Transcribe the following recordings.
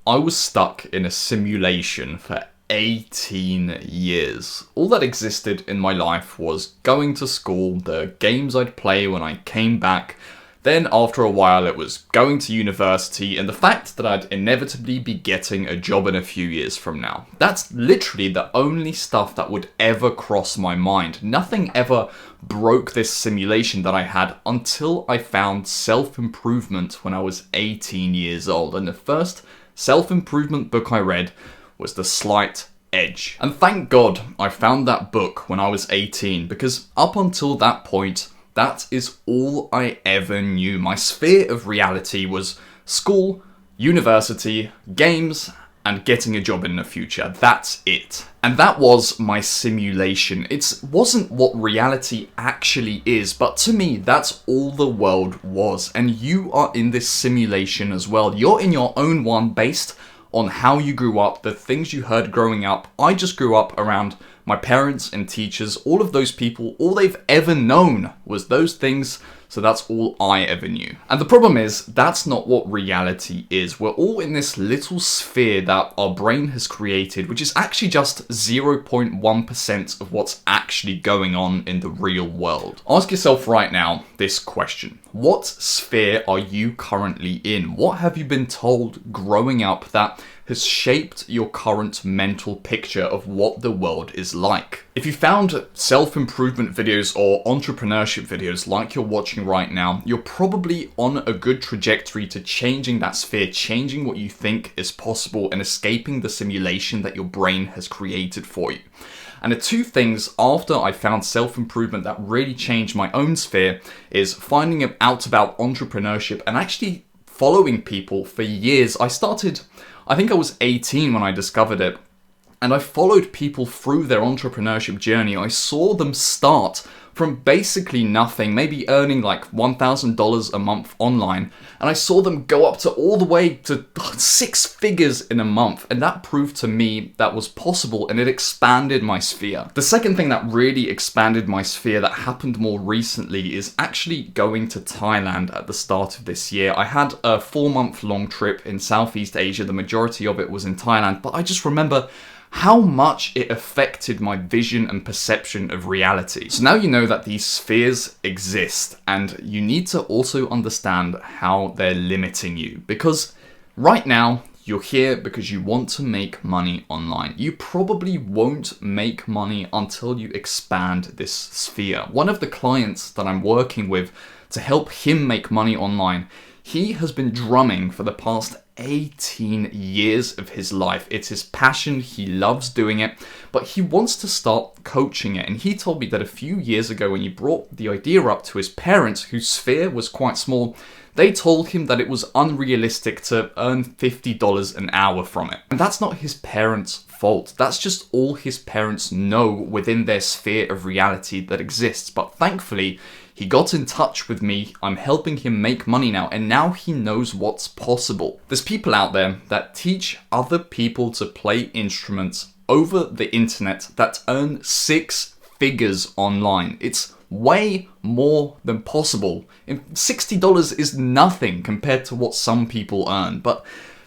I was stuck in a simulation for 18 years. All that existed in my life was going to school, the games I'd play when I came back. Then after a while it was going to university and the fact that I'd inevitably be getting a job in a few years from now. That's literally the only stuff that would ever cross my mind. Nothing ever broke this simulation that I had until I found self-improvement when I was 18 years old. And the first self-improvement book I read was The Slight Edge. And thank God I found that book when I was 18, because up until that point, that is all I ever knew. My sphere of reality was school, university, games, and getting a job in the future. That's it. And that was my simulation. It wasn't what reality actually is, but to me, that's all the world was. And you are in this simulation as well. You're in your own one based on how you grew up, the things you heard growing up. I just grew up around my parents and teachers, all of those people, all they've ever known was those things, so that's all I ever knew. And the problem is, that's not what reality is. We're all in this little sphere that our brain has created, which is actually just 0.1% of what's actually going on in the real world. Ask yourself right now this question. What sphere are you currently in? What have you been told growing up that has shaped your current mental picture of what the world is like? If you found self-improvement videos or entrepreneurship videos like you're watching right now, you're probably on a good trajectory to changing that sphere, changing what you think is possible and escaping the simulation that your brain has created for you. And the two things after I found self-improvement that really changed my own sphere is finding out about entrepreneurship and actually following people for years. I think I was 18 when I discovered it, and I followed people through their entrepreneurship journey. I saw them start from basically nothing, maybe earning like $1,000 a month online, and I saw them go up to all the way to 6 figures in a month, and that proved to me that was possible, and it expanded my sphere. The second thing that really expanded my sphere that happened more recently is actually going to Thailand at the start of this year. I had a 4-month-long trip in Southeast Asia. The majority of it was in Thailand, but I just remember how much it affected my vision and perception of reality. So now you know that these spheres exist, and you need to also understand how they're limiting you. Because right now, you're here because you want to make money online. You probably won't make money until you expand this sphere. One of the clients that I'm working with to help him make money online, he has been drumming for the past 18 years of his life. It's his passion, he loves doing it, but he wants to start coaching it. And he told me that a few years ago when he brought the idea up to his parents, whose sphere was quite small, they told him that it was unrealistic to earn $50 an hour from it. And that's not his parents' fault. That's just all his parents know within their sphere of reality that exists. But thankfully, he got in touch with me, I'm helping him make money now, and now he knows what's possible. There's people out there that teach other people to play instruments over the internet that earn 6 figures online. It's way more than possible. $60 is nothing compared to what some people earn, but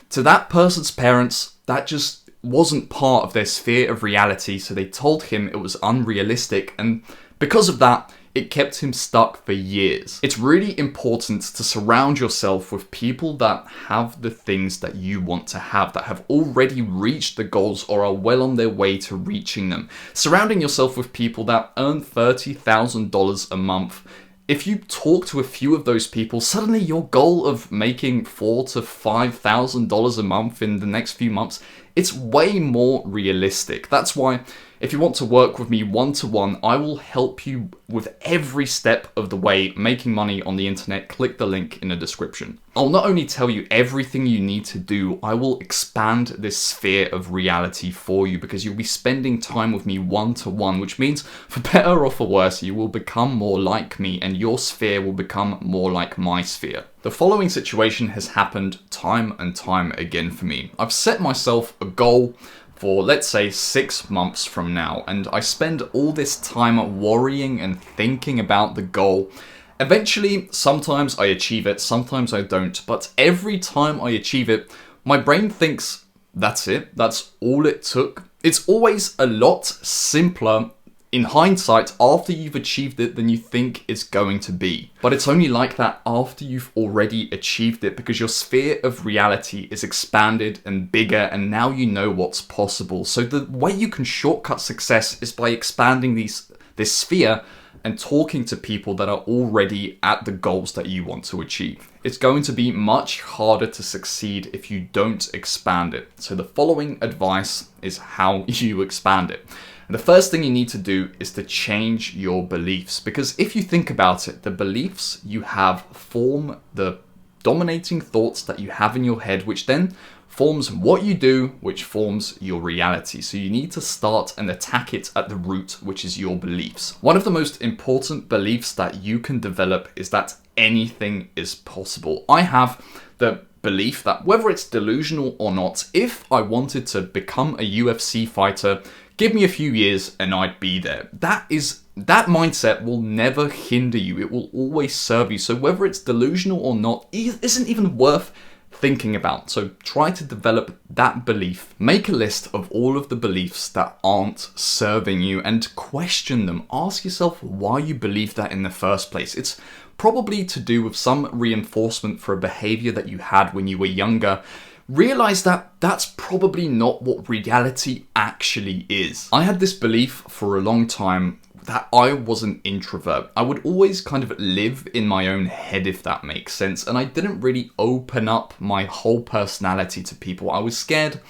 to that person's parents, that just wasn't part of their sphere of reality, so they told him it was unrealistic, and because of that, it kept him stuck for years. It's really important to surround yourself with people that have the things that you want to have, that have already reached the goals or are well on their way to reaching them. Surrounding yourself with people that earn $30,000 a month. If you talk to a few of those people, suddenly your goal of making $4,000 to $5,000 a month in the next few months, it's way more realistic. That's why if you want to work with me one-to-one, I will help you with every step of the way making money on the internet. Click the link in the description. I'll not only tell you everything you need to do, I will expand this sphere of reality for you because you'll be spending time with me one-to-one, which means for better or for worse, you will become more like me and your sphere will become more like my sphere. The following situation has happened time and time again for me. I've set myself a goal for, let's say, 6 months from now, and I spend all this time worrying and thinking about the goal. Eventually, sometimes I achieve it, sometimes I don't, but every time I achieve it, my brain thinks that's it, that's all it took. It's always a lot simpler in hindsight after you've achieved it than you think it's going to be. But it's only like that after you've already achieved it, because your sphere of reality is expanded and bigger, and now you know what's possible. So the way you can shortcut success is by expanding this sphere and talking to people that are already at the goals that you want to achieve. It's going to be much harder to succeed if you don't expand it. So the following advice is how you expand it. And the first thing you need to do is to change your beliefs, because if you think about it, the beliefs you have form the dominating thoughts that you have in your head, which then forms what you do, which forms your reality. So you need to start and attack it at the root, which is your beliefs. One of the most important beliefs that you can develop is that anything is possible. I have the belief that whether it's delusional or not, if I wanted to become a UFC fighter, give me a few years and I'd be there. That mindset will never hinder you. It will always serve you. So whether it's delusional or not isn't even worth thinking about. So try to develop that belief. Make a list of all of the beliefs that aren't serving you and question them. Ask yourself why you believe that in the first place. It's probably to do with some reinforcement for a behavior that you had when you were younger. Realize that that's probably not what reality actually is. I had this belief for a long time that I was an introvert. I would always kind of live in my own head, if that makes sense, and I didn't really open up my whole personality to people. I was scared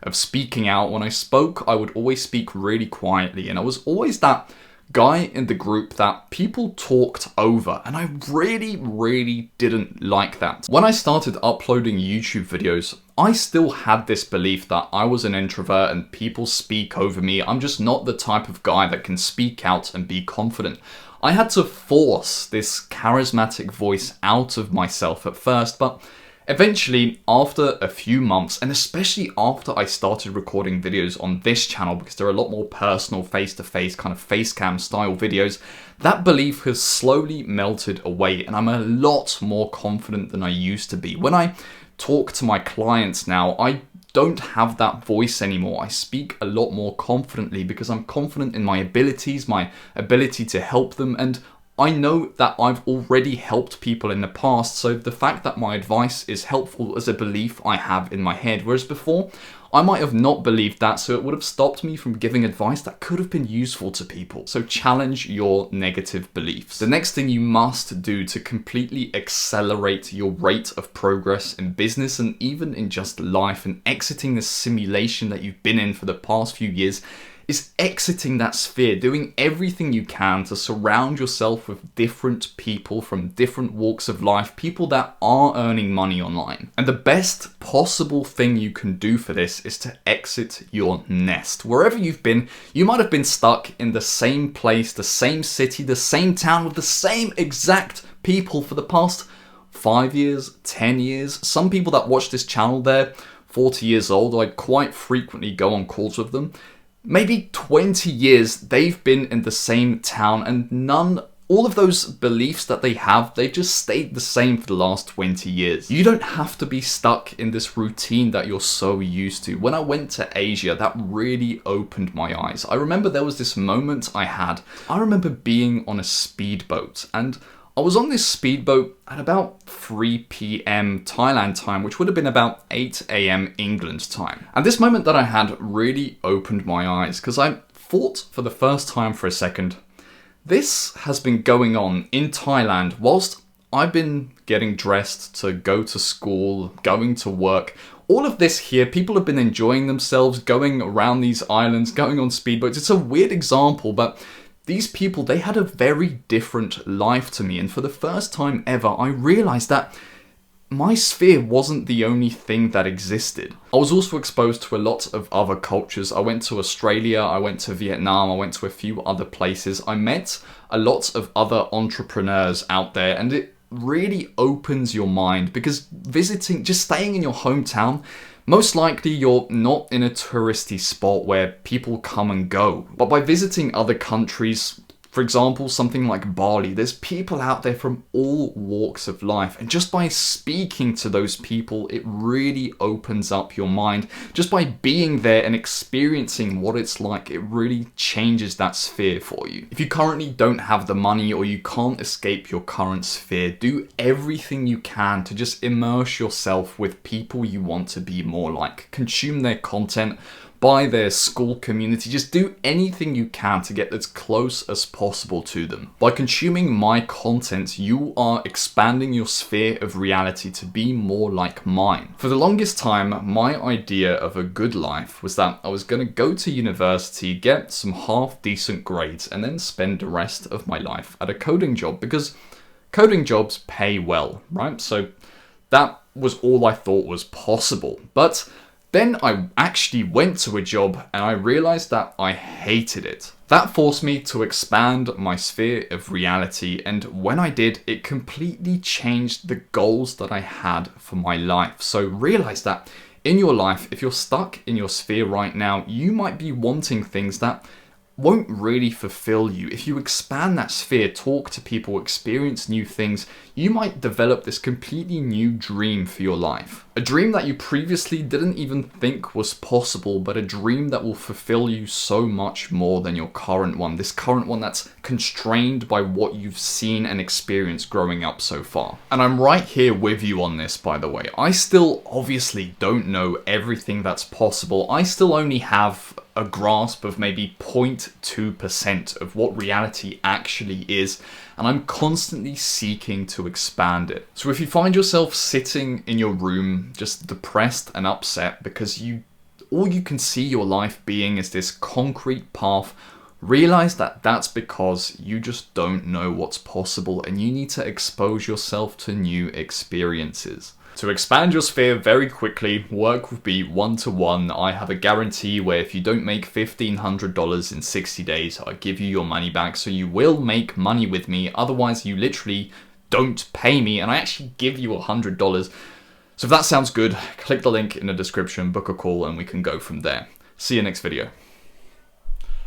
of speaking out. When I spoke, I would always speak really quietly, and I was always that guy in the group that people talked over, and I really didn't like that. When I started uploading YouTube videos, I still had this belief that I was an introvert and people speak over me. I'm just not the type of guy that can speak out and be confident. I had to force this charismatic voice out of myself at first, but eventually, after a few months, and especially after I started recording videos on this channel, because they're a lot more personal, face-to-face, kind of face cam style videos, that belief has slowly melted away, and I'm a lot more confident than I used to be. When I talk to my clients now, I don't have that voice anymore. I speak a lot more confidently because I'm confident in my abilities, my ability to help them, and I know that I've already helped people in the past, so the fact that my advice is helpful is a belief I have in my head, whereas before, I might have not believed that, so it would have stopped me from giving advice that could have been useful to people. So challenge your negative beliefs. The next thing you must do to completely accelerate your rate of progress in business and even in just life and exiting the simulation that you've been in for the past few years is exiting that sphere, doing everything you can to surround yourself with different people from different walks of life, people that are earning money online. And the best possible thing you can do for this is to exit your nest. Wherever you've been, you might have been stuck in the same place, the same city, the same town with the same exact people for the past 5 years, 10 years. Some people that watch this channel, they're 40 years old. I quite frequently go on calls with them. Maybe 20 years they've been in the same town, and all of those beliefs that they have, they just stayed the same for the last 20 years. You don't have to be stuck in this routine that you're so used to. When I went to Asia, that really opened my eyes. I remember there was this moment I remember being on a speedboat, and I was on this speedboat at about 3 p.m. Thailand time, which would have been about 8 a.m. England time. And this moment that I had really opened my eyes, because I thought for the first time for a second, this has been going on in Thailand whilst I've been getting dressed to go to school, going to work. All of this here, people have been enjoying themselves, going around these islands, going on speedboats. It's a weird example, but these people, they had a very different life to me, and for the first time ever, I realized that my sphere wasn't the only thing that existed. I was also exposed to a lot of other cultures. I went to Australia, I went to Vietnam, I went to a few other places. I met a lot of other entrepreneurs out there, and it really opens your mind, because just staying in your hometown, most likely you're not in a touristy spot where people come and go. But by visiting other countries, For example, something like Bali, there's people out there from all walks of life, and just by speaking to those people, it really opens up your mind. Just by being there and experiencing what it's like, it really changes that sphere for you. If you currently don't have the money or you can't escape your current sphere, do everything you can to just immerse yourself with people you want to be more like. Consume their content, buy their school community, just do anything you can to get as close as possible to them. By consuming my content, you are expanding your sphere of reality to be more like mine. For the longest time, my idea of a good life was that I was going to go to university, get some half decent grades, and then spend the rest of my life at a coding job, because coding jobs pay well, right? So that was all I thought was possible. But then I actually went to a job and I realized that I hated it. That forced me to expand my sphere of reality, and when I did, it completely changed the goals that I had for my life. So realize that in your life, if you're stuck in your sphere right now, you might be wanting things that won't really fulfill you. If you expand that sphere, talk to people, experience new things, you might develop this completely new dream for your life. A dream that you previously didn't even think was possible, but a dream that will fulfill you so much more than your current one. This current one that's constrained by what you've seen and experienced growing up so far. And I'm right here with you on this, by the way. I still obviously don't know everything that's possible. I still only have a grasp of maybe 0.2% of what reality actually is, and I'm constantly seeking to expand it. So if you find yourself sitting in your room just depressed and upset because all you can see your life being is this concrete path, realize that that's because you just don't know what's possible and you need to expose yourself to new experiences. To expand your sphere very quickly, work with me one-to-one. I have a guarantee where if you don't make $1,500 in 60 days, I give you your money back. So you will make money with me. Otherwise, you literally don't pay me and I actually give you $100. So if that sounds good, click the link in the description, book a call, and we can go from there. See you next video.